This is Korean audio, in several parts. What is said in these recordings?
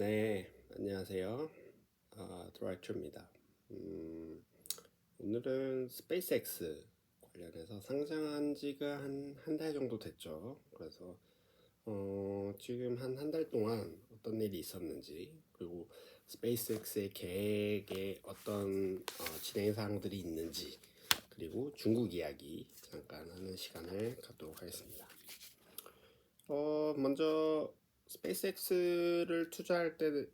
네, 안녕하세요. 드라이트입니다. 오늘은 스페이스X 관련해서 상장한 지가 한 달 정도 됐죠. 그래서 지금 한 달 동안 어떤 일이 있었는지, 그리고 스페이스X의 계획에 어떤 진행 사항들이 있는지, 그리고 중국 이야기 잠깐 하는 시간을 갖도록 하겠습니다. 먼저 스페이스X를 투자할 때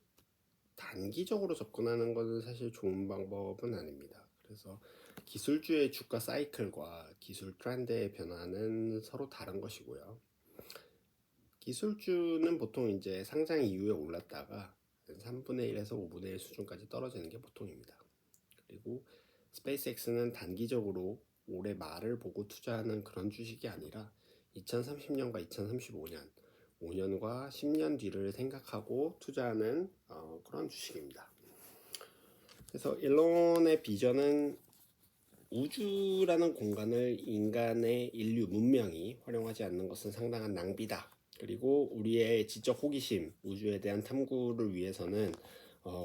단기적으로 접근하는 것은 사실 좋은 방법은 아닙니다. 그래서 기술주의 주가 사이클과 기술 트렌드의 변화는 서로 다른 것이고요. 기술주는 보통 이제 상장 이후에 올랐다가 3분의 1에서 5분의 1 수준까지 떨어지는 게 보통입니다. 그리고 스페이스X는 단기적으로 올해 말을 보고 투자하는 그런 주식이 아니라 2030년과 2035년, 5년과 10년 뒤를 생각하고 투자하는 그런 주식입니다. 그래서 일론의 비전은 우주라는 공간을 인간의 인류 문명이 활용하지 않는 것은 상당한 낭비다. 그리고 우리의 지적 호기심, 우주에 대한 탐구를 위해서는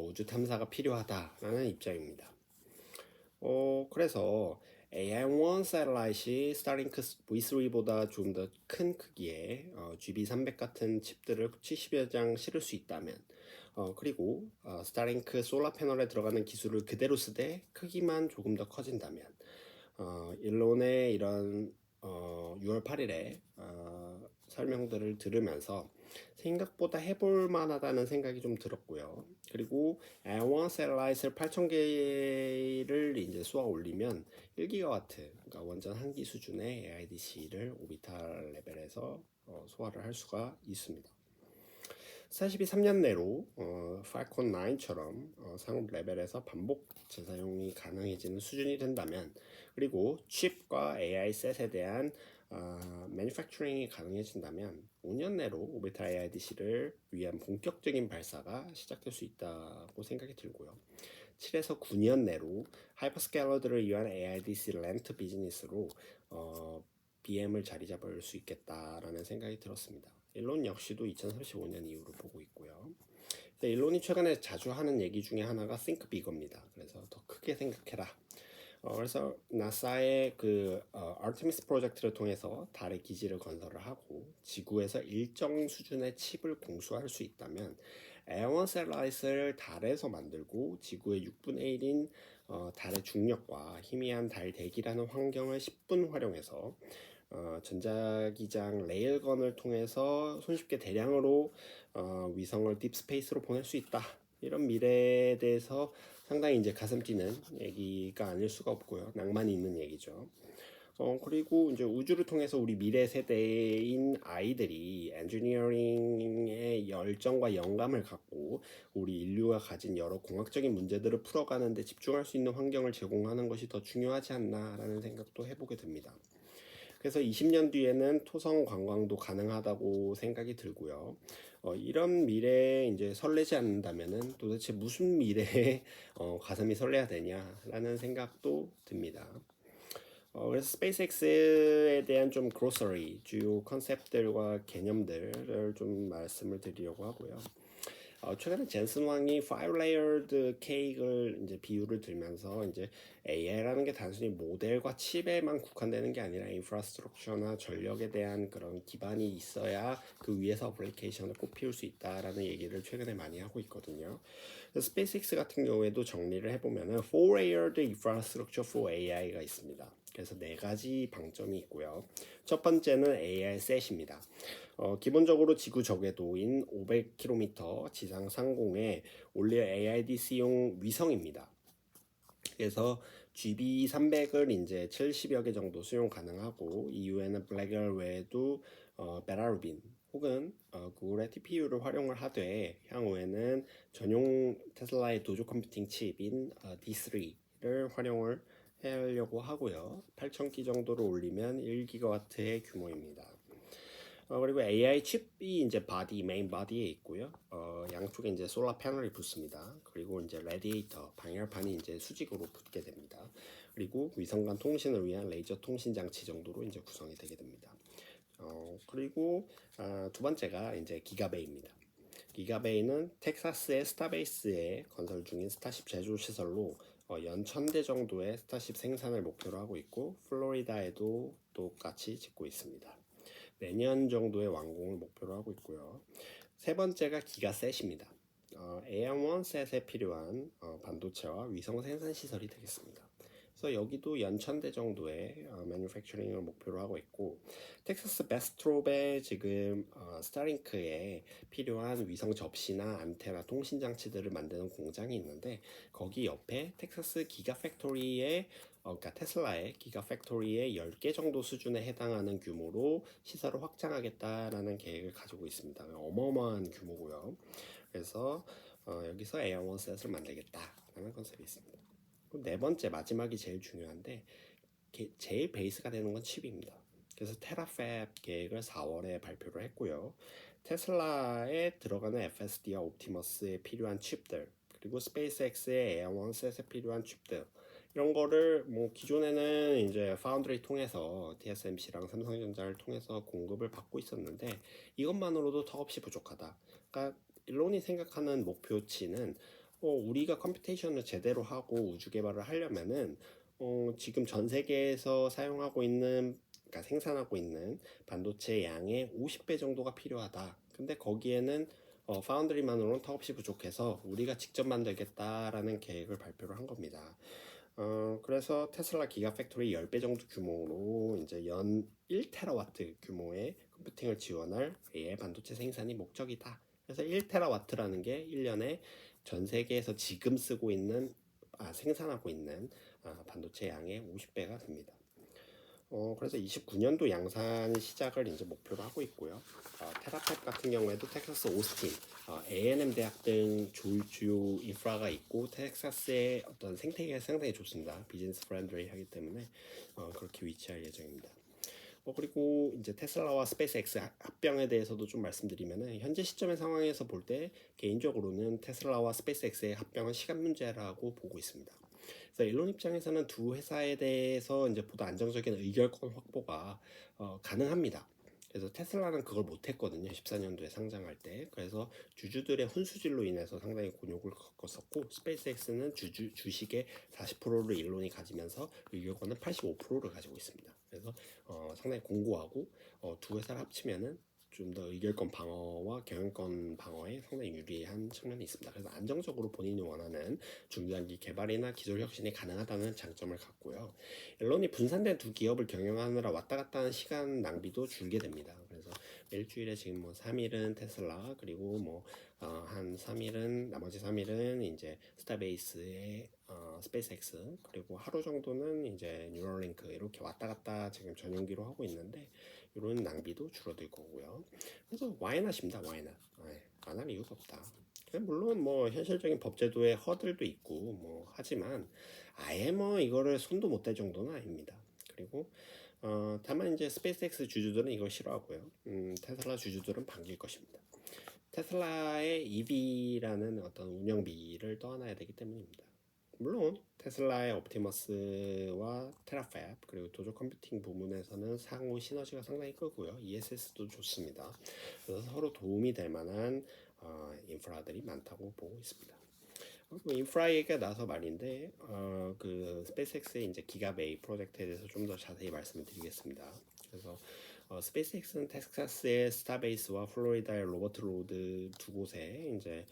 우주 탐사가 필요하다라는 입장입니다. 그래서 AI-1 샌텔라이트이 스타링크 V3보다 좀 더 큰 크기의 GB300 같은 칩들을 70여 장 실을 수 있다면, 그리고 스타링크 솔라 패널에 들어가는 기술을 그대로 쓰되 크기만 조금 더 커진다면, 일론의 이런 6월 8일에 설명들을 들으면서 생각보다 해볼 만하다는 생각이 좀 들었고요. 그리고 AI-1 샌텔라이트를 8,000개를 이제 쏘아 올리면 1기가와트, 그러니까 완전 한기 수준의 AIDC를 오비탈 레벨에서 소화를 할 수가 있습니다. 43년 내로 팔콘 9처럼 상업 레벨에서 반복 재사용이 가능해지는 수준이 된다면, 그리고 칩과 AI 셋에 대한 매니팩처링이 가능해진다면 5년 내로 오비탈 AIDC를 위한 본격적인 발사가 시작될 수 있다고 생각이 들고요. 7에서 9년 내로 하이퍼스케일러들을 위한 AIDC 렌트 비즈니스로 BM을 자리 잡을 수 있겠다라는 생각이 들었습니다. 일론 역시도 2035년 이후로 보고 있고요. 일론이 최근에 자주 하는 얘기 중에 하나가 Think Bigger입니다. 그래서 더 크게 생각해라. 그래서 나사의 그 아르테미스 프로젝트를 통해서 달의 기지를 건설을 하고 지구에서 일정 수준의 칩을 공수할 수 있다면 에어원 셀라이트를 달에서 만들고 지구의 6분의 1인 달의 중력과 희미한 달 대기라는 환경을 10분 활용해서 전자기장 레일건을 통해서 손쉽게 대량으로 위성을 딥스페이스로 보낼 수 있다. 이런 미래에 대해서 상당히 이제 가슴 뛰는 얘기가 아닐 수가 없고요. 낭만이 있는 얘기죠. 그리고 이제 우주를 통해서 우리 미래 세대인 아이들이 엔지니어링의 열정과 영감을 갖고 우리 인류가 가진 여러 공학적인 문제들을 풀어가는 데 집중할 수 있는 환경을 제공하는 것이 더 중요하지 않나라는 생각도 해보게 됩니다. 그래서 20년 뒤에는 토성 관광도 가능하다고 생각이 들고요. 이런 미래에 이제 설레지 않는다면은 도대체 무슨 미래에 가슴이 설레야 되냐라는 생각도 듭니다. 그래서 스페이스X에 대한 좀 그로서리, 주요 컨셉들과 개념들을 좀 말씀을 드리려고 하고요. 최근에 젠슨 왕이 5-layered cake을 이제 비유를 들면서 이제 AI라는 게 단순히 모델과 칩에만 국한되는 게 아니라 인프라스트럭처나 전력에 대한 그런 기반이 있어야 그 위에서 어플리케이션을 꽃피울 수 있다라는 얘기를 최근에 많이 하고 있거든요. 스페이스X 같은 경우에도 정리를 해보면은 4-layered infrastructure for AI가 있습니다. 그래서 4가지 방점이 있고요. 첫 번째는 AI 셋입니다. 기본적으로 지구 저궤도인 500km 지상 상공에 올릴 AIDC용 위성입니다. 그래서 GB300을 이제 70여 개 정도 수용 가능하고, 이후에는 블랙열 외에도 베라루빈 혹은 구글의 TPU를 활용을 하되, 향후에는 전용 테슬라의 도조 컴퓨팅 칩인 D3를 활용을 하려고 하고요. 8,000기 정도로 올리면 1기가와트의 규모입니다. 그리고 AI 칩이 이제 메인 바디에 있고요. 양쪽에 이제 솔라 패널이 붙습니다. 그리고 이제 레디에이터, 방열판이 이제 수직으로 붙게 됩니다. 그리고 위성 간 통신을 위한 레이저 통신 장치 정도로 이제 구성이 되게 됩니다. 그리고 두 번째가 이제 기가베이입니다. 기가베이는 텍사스의 스타베이스에 건설 중인 스타쉽 제조 시설로 연 1000대 정도의 스타쉽 생산을 목표로 하고 있고 플로리다에도 똑같이 짓고 있습니다. 내년 정도의 완공을 목표로 하고 있고요. 세 번째가 기가셋입니다. AM1셋에 필요한 반도체와 위성 생산 시설이 되겠습니다. 그래서 여기도 연 1000대 정도의 매뉴팩처링을 목표로 하고 있고 텍사스 베스트롭에 지금 스타링크에 필요한 위성 접시나 안테나 통신 장치들을 만드는 공장이 있는데 거기 옆에 텍사스 기가팩토리에 그러니까 테슬라의 기가팩토리의 10개 정도 수준에 해당하는 규모로 시설을 확장하겠다라는 계획을 가지고 있습니다. 어마어마한 규모고요. 그래서 여기서 에어원셋을 만들겠다라는 컨셉이 있습니다. 네 번째 마지막이 제일 중요한데 제일 베이스가 되는 건 칩입니다. 그래서 테라팹 계획을 4월에 발표를 했고요. 테슬라에 들어가는 FSD와 옵티머스에 필요한 칩들 그리고 스페이스X의 에어원셋에 필요한 칩들 이런 거를 뭐 기존에는 이제 파운드리 통해서 TSMC랑 삼성전자를 통해서 공급을 받고 있었는데 이것만으로도 턱없이 부족하다. 그러니까 일론이 생각하는 목표치는 우리가 컴퓨테이션을 제대로 하고 우주 개발을 하려면은 지금 전 세계에서 사용하고 있는 그러니까 생산하고 있는 반도체 양의 50배 정도가 필요하다. 근데 거기에는 파운드리만으로는 턱없이 부족해서 우리가 직접 만들겠다라는 계획을 발표를 한 겁니다. 그래서 테슬라 기가팩토리 10배 정도 규모로 이제 연 1테라와트 규모의 컴퓨팅을 지원할 AI 반도체 생산이 목적이다. 그래서 1테라와트라는 게 1년에 전 세계에서 지금 쓰고 있는 생산하고 있는 반도체 양의 50배가 됩니다. 그래서 29년도 양산 시작을 이제 목표로 하고 있고요. 테라팹 같은 경우에도 텍사스 오스틴, A&M 대학 등 주요 인프라가 있고 텍사스의 어떤 생태계가 상당히 좋습니다. 비즈니스 프렌드리하기 때문에 그렇게 위치할 예정입니다. 그리고 이제 테슬라와 스페이스X 합병에 대해서도 좀 말씀드리면은 현재 시점의 상황에서 볼 때 개인적으로는 테슬라와 스페이스X의 합병은 시간 문제라고 보고 있습니다. 그래서 일론 입장에서는 두 회사에 대해서 이제 보다 안정적인 의결권 확보가 가능합니다. 그래서 테슬라는 그걸 못했거든요. 14년도에 상장할 때. 그래서 주주들의 훈수질로 인해서 상당히 곤욕을 겪었었고 스페이스X는 주식의 40%를 일론이 가지면서 의결권은 85%를 가지고 있습니다. 그래서 상당히 공고하고 두 회사를 합치면은 좀 더 의결권 방어와 경영권 방어에 상당히 유리한 측면이 있습니다. 그래서 안정적으로 본인이 원하는 중장기 개발이나 기술 혁신이 가능하다는 장점을 갖고요. 일론이 분산된 두 기업을 경영하느라 왔다 갔다 하는 시간 낭비도 줄게 됩니다. 그래서 일주일에 지금 뭐 3일은 테슬라 그리고 뭐 한 3일은 나머지 3일은 이제 스타베이스의 스페이스X 그리고 하루 정도는 이제 뉴럴링크 이렇게 왔다 갔다 지금 전용기로 하고 있는데 이런 낭비도 줄어들 거고요. 그래서 와이낫입니다. 와이낫. 안 할 이유가 없다. 물론 뭐 현실적인 법제도의 허들도 있고 뭐 하지만 아예 뭐 이거를 손도 못 댈 정도는 아닙니다. 그리고 다만 이제 스페이스X 주주들은 이걸 싫어하고요. 테슬라 주주들은 반길 것입니다. 테슬라의 EV라는 어떤 운영비를 떠안아야 되기 때문입니다. 물론 테슬라의 옵티머스와 테라팹 그리고 도조 컴퓨팅 부문에서는 상호 시너지가 상당히 크고요. ESS도 좋습니다. 그래서 서로 도움이 될 만한 인프라들이 많다고 보고 있습니다. 인프라 얘기가 나서 말인데 그 스페이스X의 이제 기가베이 프로젝트에 대해서 좀 더 자세히 말씀을 드리겠습니다. 그래서 스페이스X는 텍사스의 스타베이스와 플로리다의 로버트 로드 두 곳에 이제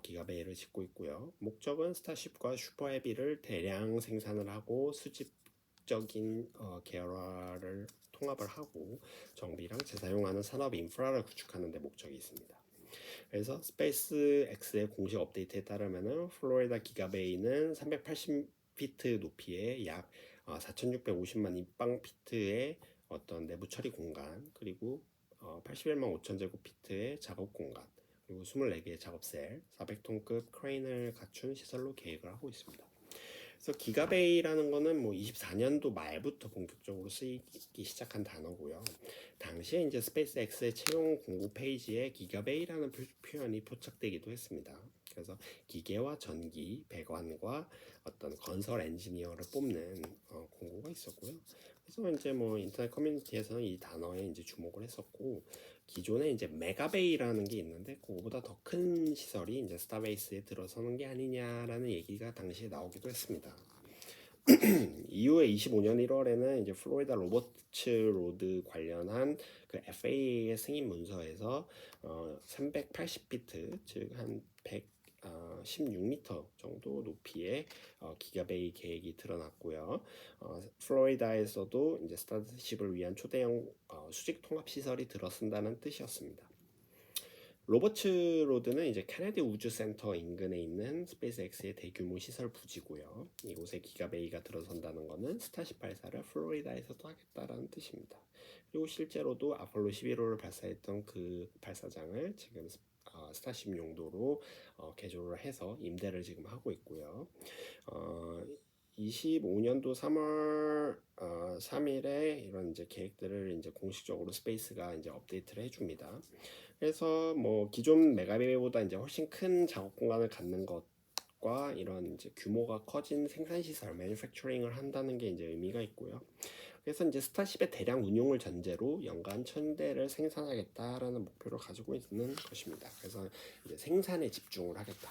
기가베이를 짓고 있고요. 목적은 스타쉽과 슈퍼헤비를 대량 생산을 하고 수집적인 계열화를 통합을 하고 정비랑 재사용하는 산업 인프라를 구축하는 데 목적이 있습니다. 그래서 스페이스X의 공식 업데이트에 따르면은 플로리다 기가베이는 380피트 높이의 약 4,650만 입방피트의 어떤 내부 처리 공간 그리고 81만 5천 제곱피트의 작업 공간 그리고 24개의 작업셀 400톤급 크레인을 갖춘 시설로 계획을 하고 있습니다. 그래서 기가베이라는 거는 뭐 24년도 말부터 본격적으로 쓰이기 시작한 단어고요. 당시에 이제 스페이스X의 채용 공고 페이지에 기가베이라는 표현이 포착되기도 했습니다. 그래서 기계와 전기, 배관과 어떤 건설 엔지니어를 뽑는 공고가 있었고요. 그래서 이제 뭐 인터넷 커뮤니티에서는 이 단어에 이제 주목을 했었고 기존에 이제 메가베이라는 게 있는데 그거보다 더 큰 시설이 이제 스타베이스에 들어서는 게 아니냐라는 얘기가 당시에 나오기도 했습니다. 이후에 25년 1월에는 이제 플로리다 로버츠 로드 관련한 그 FAA의 승인 문서에서 380피트 즉 한 116m 정도 높이의 기가베이 계획이 드러났고요. 플로리다에서도 이제 스타쉽을 위한 초대형 수직 통합 시설이 들어선다는 뜻이었습니다. 로버츠 로드는 이제 케네디 우주센터 인근에 있는 스페이스X의 대규모 시설 부지고요. 이곳에 기가베이가 들어선다는 것은 스타쉽 발사를 플로리다에서도 하겠다라는 뜻입니다. 그리고 실제로도 아폴로 11호를 발사했던 그 발사장을 지금 스타쉽 용도로 개조를 해서 임대를 지금 하고 있고요. 25년도 3월 3일에 이런 이제 계획들을 이제 공식적으로 스페이스가 이제 업데이트를 해줍니다. 그래서 뭐 기존 메가베이보다 이제 훨씬 큰 작업 공간을 갖는 것과 이런 이제 규모가 커진 생산 시설, 매니팩처링을 한다는 게 이제 의미가 있고요. 그래서 이제 스타쉽의 대량 운용을 전제로 연간 1000대를 생산하겠다라는 목표를 가지고 있는 것입니다. 그래서 이제 생산에 집중을 하겠다.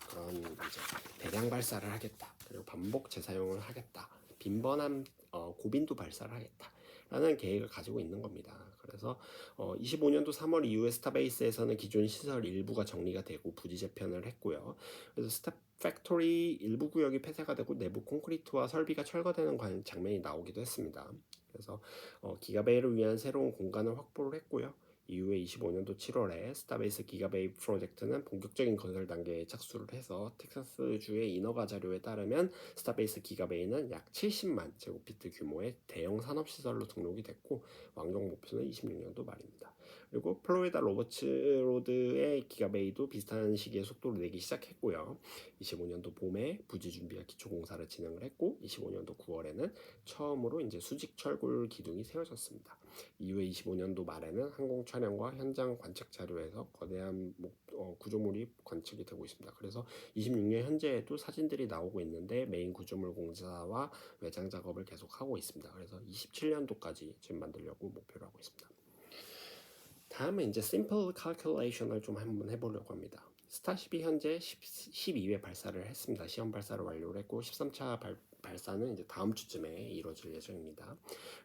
그런 이제 대량 발사를 하겠다. 그리고 반복 재사용을 하겠다. 빈번한 고빈도 발사를 하겠다. 라는 계획을 가지고 있는 겁니다. 그래서 25년도 3월 이후에 스타베이스에서는 기존 시설 일부가 정리가 되고 부지 재편을 했고요. 그래서 스타 팩토리 일부 구역이 폐쇄가 되고 내부 콘크리트와 설비가 철거되는 장면이 나오기도 했습니다. 그래서 기가베이를 위한 새로운 공간을 확보를 했고요. 이후에 25년도 7월에 스타베이스 기가베이 프로젝트는 본격적인 건설 단계에 착수를 해서 텍사스주의 인허가 자료에 따르면 스타베이스 기가베이는 약 70만 제곱피트 규모의 대형 산업시설로 등록이 됐고 완공 목표는 26년도 말입니다. 그리고 플로리다 로버츠 로드의 기가베이도 비슷한 시기에 속도를 내기 시작했고요. 25년도 봄에 부지 준비와 기초 공사를 진행을 했고 25년도 9월에는 처음으로 이제 수직 철골 기둥이 세워졌습니다. 이후에 25년도 말에는 항공 촬영과 현장 관측 자료에서 거대한 구조물이 관측이 되고 있습니다. 그래서 26년 현재에도 사진들이 나오고 있는데 메인 구조물 공사와 외장 작업을 계속하고 있습니다. 그래서 27년도까지 지금 만들려고 목표를 하고 있습니다. 다음에 이제 심플 캘큘레이션을 좀 한번 해보려고 합니다. 스타쉽이 현재 12회 발사를 했습니다. 시험 발사를 완료를 했고 13차 발사는 이제 다음 주쯤에 이루어질 예정입니다.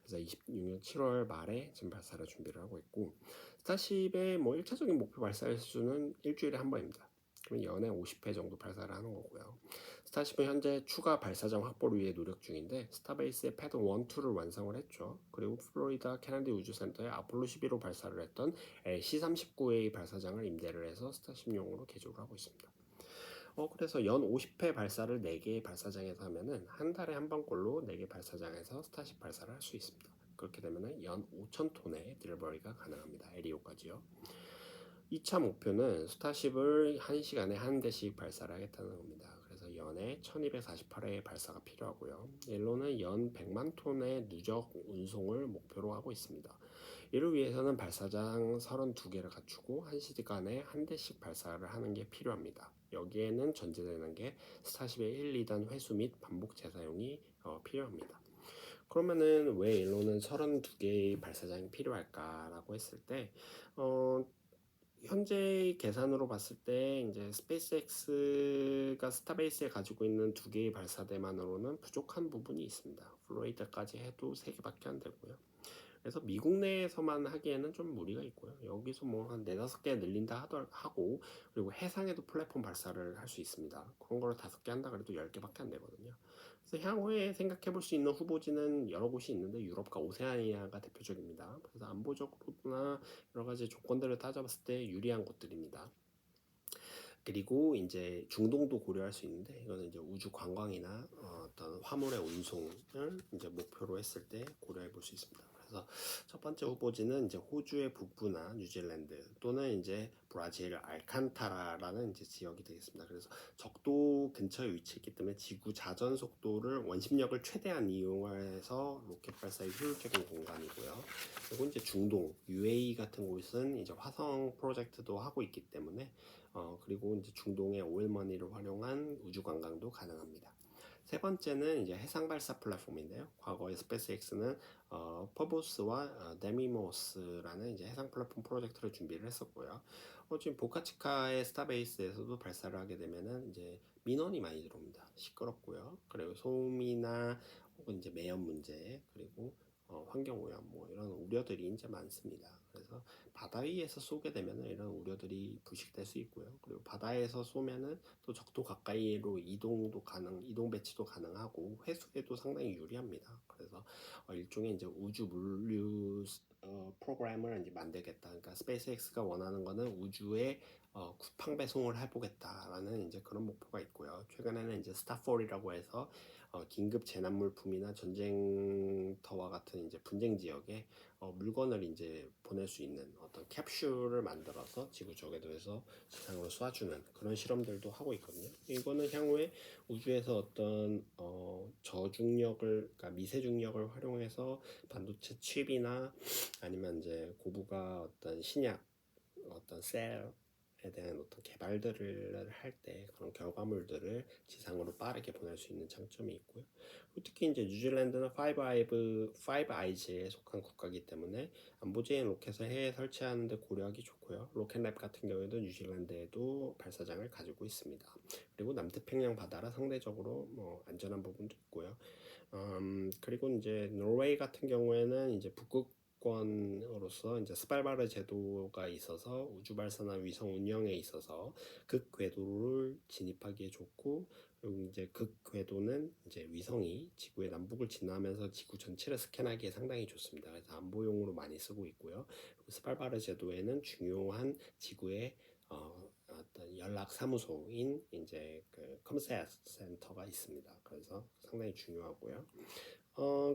그래서 26년 7월 말에 지금 발사를 준비를 하고 있고 스타쉽의 뭐 1차적인 목표 발사 횟수는 일주일에 한 번입니다. 그럼 연에 50회 정도 발사를 하는 거고요. 스타쉽은 현재 추가 발사장 확보를 위해 노력 중인데 스타베이스의 패드 1, 2를 완성을 했죠. 그리고 플로리다 케네디 우주센터에 아폴로 11호 발사를 했던 C-39A 발사장을 임대를 해서 스타쉽용으로 개조를 하고 있습니다. 그래서 연 50회 발사를 4개의 발사장에서 하면은 한 달에 한 번꼴로 4개 발사장에서 스타쉽 발사를 할 수 있습니다. 그렇게 되면은 연 5,000톤의 딜버리가 가능합니다. LEO까지요. 2차 목표는 스타쉽을 1시간에 한 대씩 발사를 하겠다는 겁니다. 그래서 연에 1248회의 발사가 필요하고요. 옐로는 연 100만 톤의 누적 운송을 목표로 하고 있습니다. 이를 위해서는 발사장 32개를 갖추고 1시간에 한 대씩 발사를 하는 게 필요합니다. 여기에는 전제되는 게 스타쉽의 1, 2단 회수 및 반복 재사용이 필요합니다. 그러면은 왜 옐로는 32개의 발사장이 필요할까라고 했을 때 현재 계산으로 봤을 때 이제 스페이스X가 스타베이스에 가지고 있는 2개의 발사대만으로는 부족한 부분이 있습니다. 플로리다까지 해도 3개밖에 안 되고요. 그래서 미국 내에서만 하기에는 좀 무리가 있고요. 여기서 뭐 한 4-5개 늘린다 하고 그리고 해상에도 플랫폼 발사를 할 수 있습니다. 그런 걸 5개 한다 그래도 10개밖에 안 되거든요. 그래서 향후에 생각해 볼 수 있는 후보지는 여러 곳이 있는데 유럽과 오세아니아가 대표적입니다. 그래서 안보적으로나 여러 가지 조건들을 따져봤을 때 유리한 곳들입니다. 그리고 이제 중동도 고려할 수 있는데 이거는 이제 우주 관광이나 어떤 화물의 운송을 이제 목표로 했을 때 고려해 볼 수 있습니다. 그래서 첫 번째 후보지는 이제 호주의 북부나 뉴질랜드 또는 이제 브라질 알칸타라라는 이제 지역이 되겠습니다. 그래서 적도 근처에 위치했기 때문에 지구 자전 속도를 원심력을 최대한 이용해서 로켓 발사에 효율적인 공간이고요. 그리고 이제 중동 UAE 같은 곳은 이제 화성 프로젝트도 하고 있기 때문에 그리고 이제 중동의 오일머니를 활용한 우주 관광도 가능합니다. 세 번째는 이제 해상 발사 플랫폼인데요. 과거에 스페이스X는 퍼보스와 데미모스라는 이제 해상 플랫폼 프로젝트를 준비를 했었고요. 지금 보카치카의 스타베이스에서도 발사를 하게 되면은 이제 민원이 많이 들어옵니다. 시끄럽고요. 그리고 소음이나 혹은 이제 매연 문제, 그리고 환경 오염 뭐 이런 우려들이 이제 많습니다. 그래서 바다 위에서 쏘게 되면 이런 우려들이 부식될 수 있고요. 그리고 바다에서 쏘면은 또 적도 가까이로 이동 배치도 가능하고 회수에도 상당히 유리합니다. 그래서 일종의 이제 우주 물류 프로그램을 이제 만들겠다. 그러니까 스페이스X가 원하는 거는 우주에 쿠팡 배송을 해보겠다라는 이제 그런 목표가 있고요. 최근에는 이제 스타4이라고 해서 긴급 재난 물품이나 전쟁터와 같은 이제 분쟁 지역에 물건을 이제 보낼 수 있는 어떤 캡슐을 만들어서 지구 저궤도에서 지상으로 쏴주는 그런 실험들도 하고 있거든요. 이거는 향후에 우주에서 어떤 저중력을, 그러니까 미세중력을 활용해서 반도체 칩이나 아니면 이제 고부가 어떤 신약, 어떤 셀에 대한 어떤 개발들을 할 때 그런 결과물들을 지상으로 빠르게 보낼 수 있는 장점이 있고요. 특히 이제 뉴질랜드는 파이브 아이즈에 속한 국가이기 때문에 안보지행 로켓을 해외에 설치하는 데 고려하기 좋고요. 로켓랩 같은 경우에도 뉴질랜드에도 발사장을 가지고 있습니다. 그리고 남태평양 바다라 상대적으로 뭐 안전한 부분도 있고요. 그리고 이제 노르웨이 같은 경우에는 이제 북극권으로서 이제 스발바르 제도가 있어서 우주 발사나 위성 운영에 있어서 극 궤도를 진입하기에 좋고, 그리고 이제 극 궤도는 이제 위성이 지구의 남북을 지나면서 지구 전체를 스캔하기에 상당히 좋습니다. 그래서 안보용으로 많이 쓰고 있고요. 그리고 스발바르 제도에는 중요한 지구의 어떤 연락 사무소인 이제 그 컴셋 센터가 있습니다. 그래서 상당히 중요하고요.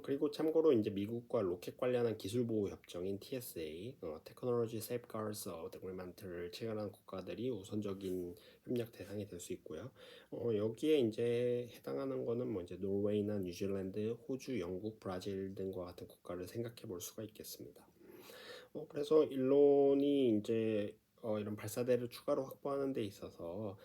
그리고 참고로 이제 미국과 로켓 관련한 기술 보호 협정인 TSA, Technology Safeguards Agreement를 체결한 국가들이 우선적인 협력 대상이 될 수 있고요. 여기에 이제 해당하는 거는 뭐 이제 노르웨이나 뉴질랜드, 호주, 영국, 브라질 등과 같은 국가를 생각해 볼 수가 있겠습니다. 그래서 일론이 이제 이런 발사대를 추가로 확보하는 데 있어서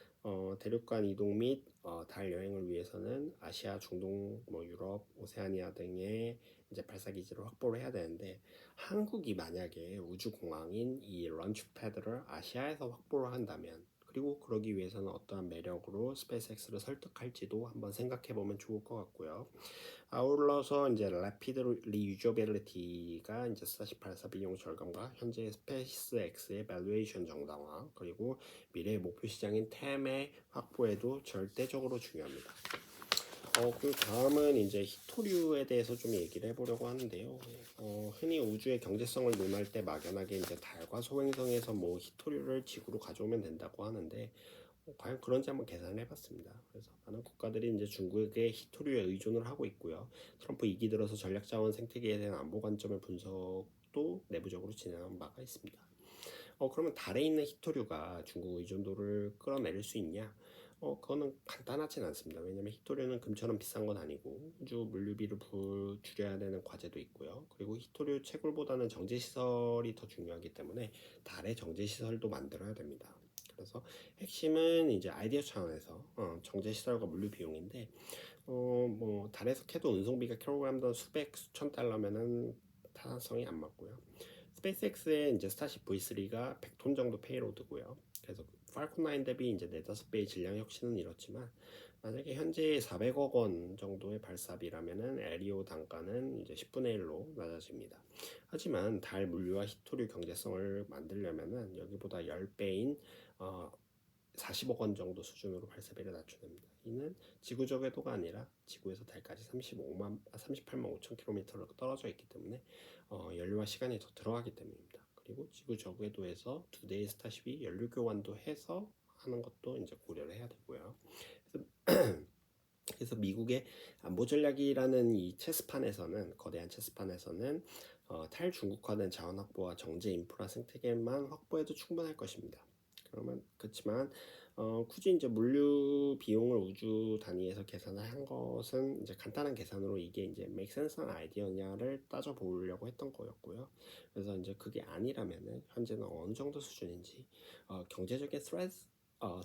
대륙간 이동 및 달 여행을 위해서는 아시아, 중동, 뭐 유럽, 오세아니아 등의 이제 발사 기지를 확보를 해야 되는데, 한국이 만약에 우주 공항인 이 런치 패드를 아시아에서 확보를 한다면, 그리고 그러기 위해서는 어떠한 매력으로 스페이스X를 설득할지도 한번 생각해 보면 좋을 것 같고요. 아울러서 이제 Rapid Reusability가 이제 스타쉽 발사 비용 절감과 현재 스페이스X의 밸류에이션 정당화, 그리고 미래의 목표 시장인 템의 확보에도 절대적으로 중요합니다. 그 다음은 이제 히토류에 대해서 좀 얘기를 해보려고 하는데요. 흔히 우주의 경제성을 논할 때 막연하게 이제 달과 소행성에서 뭐 히토류를 지구로 가져오면 된다고 하는데, 과연 그런지 한번 계산을 해봤습니다. 그래서 많은 국가들이 이제 중국의 히토류에 의존을 하고 있고요. 트럼프 2기 들어서 전략자원 생태계에 대한 안보 관점의 분석도 내부적으로 진행한 바가 있습니다. 그러면 달에 있는 히토류가 중국 의존도를 끌어내릴 수 있냐? 그거는 간단하진 않습니다. 왜냐면 히토류는 금처럼 비싼 건 아니고 우주 물류비를 줄여야 되는 과제도 있고요. 그리고 히토류 채굴보다는 정제시설이 더 중요하기 때문에 달에 정제시설도 만들어야 됩니다. 그래서 핵심은 이제 아이디어 차원에서 정제시설과 물류 비용인데, 뭐 달에서 캐도 운송비가 킬로그램당 수백 수천 달러면은 타당성이 안 맞고요. 스페이스X의 이제 스타쉽 V3가 100톤 정도 페이로드고요. 그래서 팔콘 9 대비 이제 4-5배의 질량 혁신은 이렇지만, 만약에 현재 400억 원 정도의 발사비라면은 에리오 단가는 이제 10분의 1로 낮아집니다. 하지만 달 물류와 히토류 경제성을 만들려면은 여기보다 10배인 40억 원 정도 수준으로 발사비를 낮춰냅니다. 이는 지구적 궤도가 아니라 지구에서 달까지 38만 5천 킬로미터로 떨어져 있기 때문에 연료와 시간이 더 들어가기 때문입니다. 그리고 지구적 궤도에서 두 대의 스타쉽이 연료 교환도 해서 하는 것도 이제 고려를 해야 되고요. 그래서 미국의 안보 전략이라는 이 체스판에서는, 거대한 체스판에서는 탈중국화된 자원 확보와 정제 인프라 생태계만 확보해도 충분할 것입니다. 그렇지만 굳이 이제 물류 비용을 우주 단위에서 계산을 한 것은 이제 간단한 계산으로 이게 이제 make sense한 아이디어냐를 따져보려고 했던 거였고요. 그래서 이제 그게 아니라면은 현재는 어느 정도 수준인지, 경제적인 threat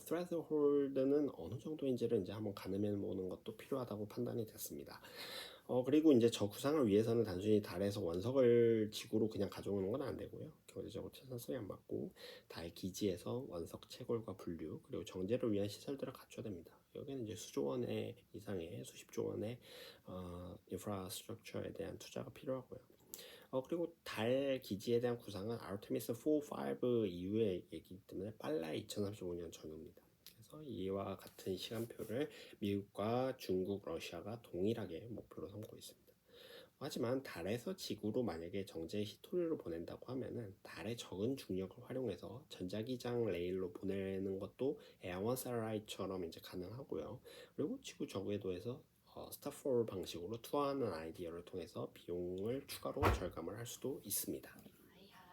threshold는 어느 정도인지를 이제 한번 가늠해 보는 것도 필요하다고 판단이 됐습니다. 그리고 이제 저 구상을 위해서는 단순히 달에서 원석을 지구로 그냥 가져오는 건 안 되고요. 경제적으로 최선성이 안 맞고 달 기지에서 원석 채굴과 분류 그리고 정제를 위한 시설들을 갖춰야 됩니다. 여기는 이제 수조 원의 이상의 수십조 원의 인프라스트럭처에 대한 투자가 필요하고요. 그리고 달 기지에 대한 구상은 아르테미스 4, 5 이후의 얘기이기 때문에 빨라야 2035년 전후입니다. 그래서 이와 같은 시간표를 미국과 중국, 러시아가 동일하게 목표로 삼고 있습니다. 하지만 달에서 지구로 만약에 정제 히토리를 보낸다고 하면은 달의 적은 중력을 활용해서 전자기장 레일로 보내는 것도 에어원 사라이처럼 이제 가능하고요. 그리고 지구 저궤도에서 스타포 방식으로 투하하는 아이디어를 통해서 비용을 추가로 절감을 할 수도 있습니다.